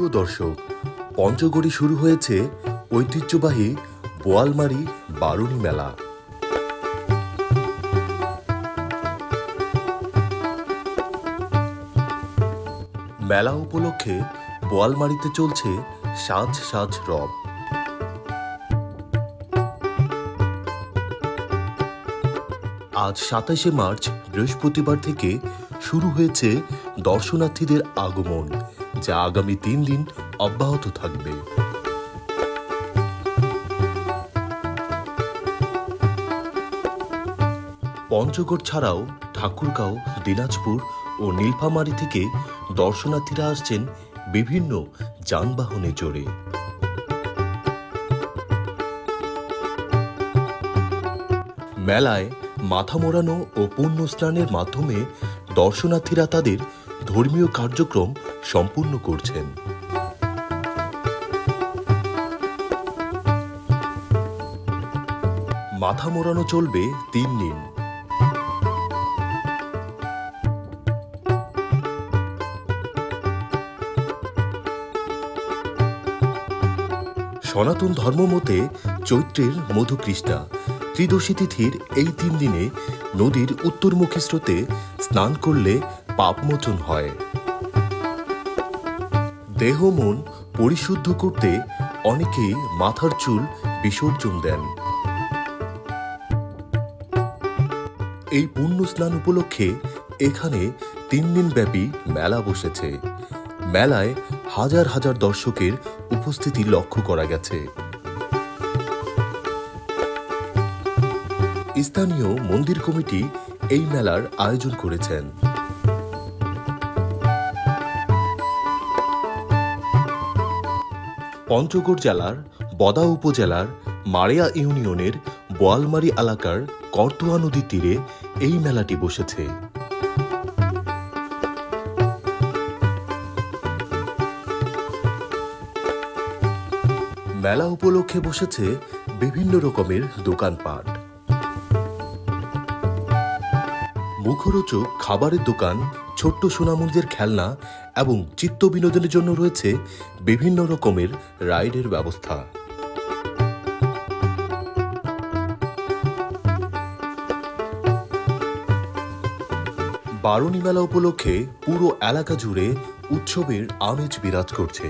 প্রিয় দর্শক, পঞ্চগড়ে শুরু হয়েছে ঐতিহ্যবাহী বোয়ালমারী বারুণী মেলা। মেলা উপলক্ষে বোয়ালমারীতে চলছে সাজ সাজ রব। আজ ২৭শে মার্চ বৃহস্পতিবার থেকে শুরু হয়েছে দর্শনার্থীদের আগমন, যা আগামী ৩ দিন অব্যাহত থাকবে। পঞ্চগড় ছাড়াও ঠাকুরগাঁও, দিনাজপুর ও নীলফামারী থেকে দর্শনার্থীরা আসছেন বিভিন্ন যানবাহনে চড়ে। মেলায় মাথা মোড়ানো ও পুণ্য স্নানের মাধ্যমে দর্শনার্থীরা তাদের ধর্মীয় কার্যক্রম সম্পূর্ণ করছেন। মাথা মোড়ানো চলবে ৩ দিন। সনাতন ধর্মমতে চৈত্রের মধুকৃষ্ণা ত্রিদশী তিথির এই ৩ দিনে নদীর উত্তরমুখী স্রোতে স্নান করলে পাপমোচন হয়। দেহ মন পরিশুদ্ধ করতে অনেকেই মাথার চুল বিসর্জন দেন। এই পুণ্য স্নান উপলক্ষে এখানে ৩ দিন ব্যাপী মেলা বসেছে। মেলায় হাজার হাজার দর্শকের উপস্থিতি লক্ষ্য করা গেছে। স্থানীয় মন্দির কমিটি এই মেলার আয়োজন করেছেন। পঞ্চগড় জেলার বদা উপজেলার মাড়িয়া ইউনিয়নের বোয়ালমারী এলাকার করতোয়া নদীর তীরে এই মেলাটি বসেছে। মেলা উপলক্ষে বসেছে বিভিন্ন রকমের দোকানপাট। মুখরোচক খাবারের দোকান, ছোট্ট সোনামণিদের খেলনা এবং চিত্ত বিনোদনের জন্য রয়েছে বিভিন্ন রকমের রাইডের ব্যবস্থা। বারুণী মেলা উপলক্ষে পুরো এলাকা জুড়ে উৎসবের আমেজ বিরাজ করছে।